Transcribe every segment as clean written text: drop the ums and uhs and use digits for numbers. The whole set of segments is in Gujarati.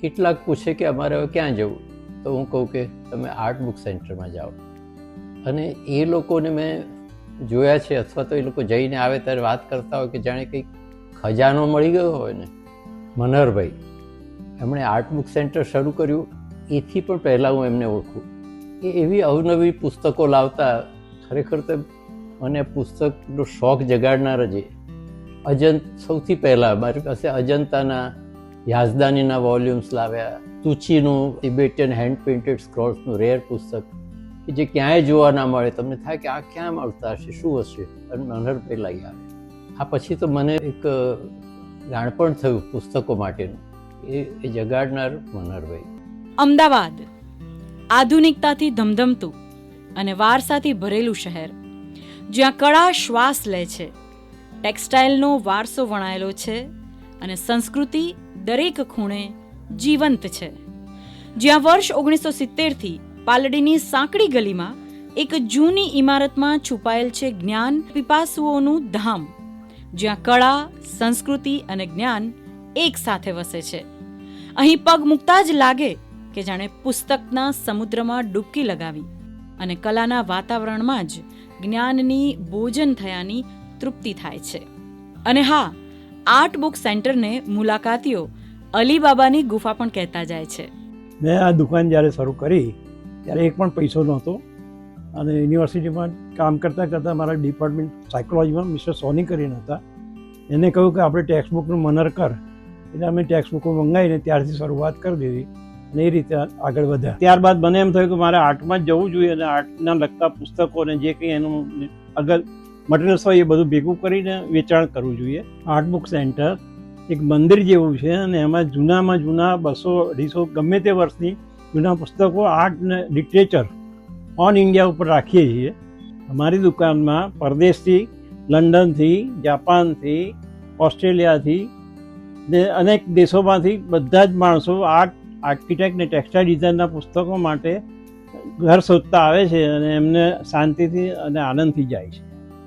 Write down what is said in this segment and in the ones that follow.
કેટલાક પૂછે કે અમારે હવે ક્યાં જવું, તો હું કહું કે તમે આર્ટ બુક સેન્ટરમાં જાઓ. અને એ લોકોને મેં જોયા છે, અથવા તો એ લોકો જઈને આવે ત્યારે વાત કરતા હોય કે જાણે કંઈક ખજાનો મળી ગયો હોય ને. મનહરભાઈ, એમણે આર્ટ બુક સેન્ટર શરૂ કર્યું, એથી પણ પહેલાં હું એમને ઓળખું. એ એવી અવનવી પુસ્તકો લાવતા, ખરેખર તો મને પુસ્તકનો શોખ જગાડનાર જ. સૌથી પહેલાં મારી પાસે અજંતાના યાઝદાનીના વોલ્યુમ્સ લાવ્યા, તુચીનું તિબેટિયન હેન્ડ પેઇન્ટેડ સ્ક્રોલ્સનું રેર પુસ્તક કે જે ક્યાંય જોવા ના મળે. તમને થાય કે આ ક્યાં મળતા હશે, શું હશે, અને મનહરભાઈ લઈ આવે. આ પછી તો મને એક જાણપણ થયું પુસ્તકો માટેનું, એ જગાડનાર મનહરભાઈ. અમદાવાદ આધુનિકતાથી ધમધમતું અને વારસાથી ભરેલું શહેર, જ્યાં કળા શ્વાસ લે છે, ટેક્સટાઇલનો વારસો વણાયેલો છે અને સંસ્કૃતિ દરેક ખૂણે જીવંત છે. જ્યાં વર્ષ 1970થી પાલડીની સાંકડી ગલીમાં એક જૂની ઇમારતમાં છુપાયેલ છે જ્ઞાન પીપાસુઓનું ધામ, જ્યાં કળા, સંસ્કૃતિ અને જ્ઞાન એક સાથે વસે છે. અહીં પગ મૂકતા જ લાગે કે જાણે પુસ્તકના સમુદ્રમાં ડૂબકી લગાવી અને કલાના વાતાવરણમાં જ જ્ઞાનની ભોજન થયાની તૃપ્તિ થાય છે. અને હા, આર્ટ બુક સેન્ટરને મુલાકાતીઓ અલીબાબાની ગુફા પણ કહેતા જાય છે. મેં આ દુકાન જ્યારે શરૂ કરી ત્યારે એક પણ પૈસો નહોતો, અને યુનિવર્સિટીમાં કામ કરતાં કરતાં મારા ડિપાર્ટમેન્ટ સાયકોલોજીમાં મિસ્ટર સોની કરીને હતા, એને કહ્યું કે આપણે ટેક્સ્ટ બુકનું મનર કર. એટલે અમે ટેક્સ્ટ બુકો મંગાવીને ત્યારથી શરૂઆત કરી દીધી અને એ રીતે આગળ વધ્યા. ત્યારબાદ મને એમ થયું કે મારે આર્ટમાં જ જવું જોઈએ અને આર્ટના લગતા પુસ્તકો અને જે કંઈ એનું આગળ મટીરિયલ્સ હોય એ બધું ભેગું કરીને વેચાણ કરવું જોઈએ. આર્ટ બુક સેન્ટર એક મંદિર જેવું છે અને એમાં જૂનામાં જૂના 200-250 ગમે તે વર્ષની જૂના પુસ્તકો, આર્ટ ને લિટરેચર ઓન ઇન્ડિયા ઉપર રાખીએ છીએ. અમારી દુકાનમાં પરદેશથી, લંડનથી, જાપાનથી, ઓસ્ટ્રેલિયાથી ને અનેક દેશોમાંથી બધા જ માણસો આર્ટ, આર્કિટેક્ટ ને ટેક્સટાઇલ ડિઝાઇનના પુસ્તકો માટે ઘર શોધતા આવે છે અને એમને શાંતિથી અને આનંદથી જાય છે.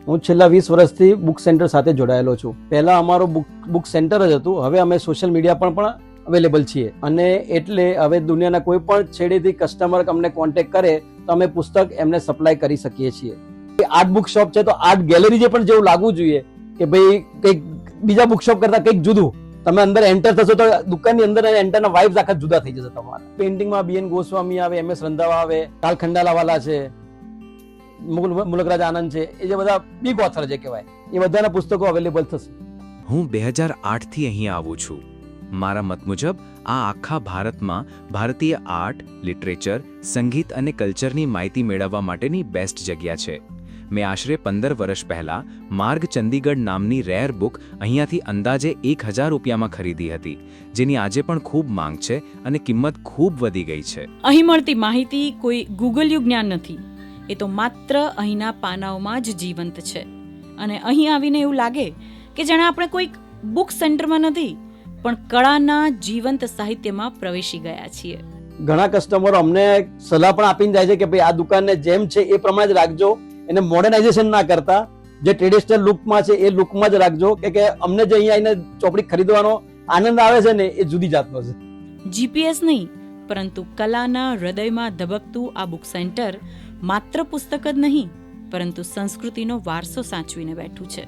હું છેલ્લા 20 વર્ષથી બુક સેન્ટર સાથે જોડાયેલો છું. પહેલાં અમારો બુક સેન્ટર જ હતું, હવે અમે સોશિયલ મીડિયા પર પણ અવેલેબલ છીએ. અને એટલે હવે દુનિયાના કોઈ પણ છેડેથી કસ્ટમર અમને કોન્ટેક્ટ કરે તો અમે પુસ્તક એમને સપ્લાય કરી શકીએ છીએ. આર્ટ બુક શોપ છે તો આર્ટ ગેલેરી જે પણ જેવું લાગવું જોઈએ કે ભાઈ કંઈક બીજા બુક શોપ કરતાં કંઈક જુદું. તમે અંદર એન્ટર થશો તો દુકાનની અંદર એન્ટરના વાઇબ્સ આખા જુદા થઈ જશે તમારા. પેઇન્ટિંગમાં BN ગોસ્વામી આવે, MS રંધાવા આવે, લાલ ખંડાલાવાલા છે, મુલકરાજ આનંદ છે, એ જે બધા બિગ ઓથર જે કહેવાય, એ બધાના પુસ્તકો અવેલેબલ થશે. હું 2008થી અહીં આવું છું. મારા મત મુજબ આ આખા ભારતમાં ભારતીય આર્ટ, લિટરેચર, સંગીત અને કલ્ચરની માહિતી મેળવવા માટેની બેસ્ટ જગ્યા છે. મેં આશરે 15 વર્ષ પહેલા માર્ગ ચંદીગઢ નામની રેર બુક અહીંયાથી અંદાજે 1000 રૂપિયામાં ખરીદી હતી, જેની આજે પણ ખૂબ માંગ છે અને કિંમત ખૂબ વધી ગઈ છે. અહીં મળતી માહિતી કોઈ ગૂગલયું જ્ઞાન નથી, એ તો માત્ર અહીંના પાનાઓમાં જ જીવંત છે. અને અહીં આવીને એવું લાગે કે જાણે આપણે કોઈક બુક સેન્ટરમાં નથી પણ કળાના જીવંત સાહિત્યમાં પ્રવેશી ગયા છીએ. ઘણા કસ્ટમરો અમને સલાહ પણ આપીને જાય છે કે ભાઈ આ દુકાનને જેમ છે એ પ્રમાણે જ રાખજો, એને મોડર્નાઇઝેશન ના કરતા, જે ટ્રેડિશનલ લુકમાં છે એ લુકમાં જ રાખજો, કે અમને જે અહીંયા આવીને ચોપડી ખરીદવાનો આનંદ આવે છે ને એ જુદી જાતનો છે. GPS નહીં, પરંતુ કલાના હૃદયમાં ધબકતું આ બુક સેન્ટર માત્ર પુસ્તક જ નહીં પરંતુ સંસ્કૃતિનો વારસો સાચવીને બેઠું છે.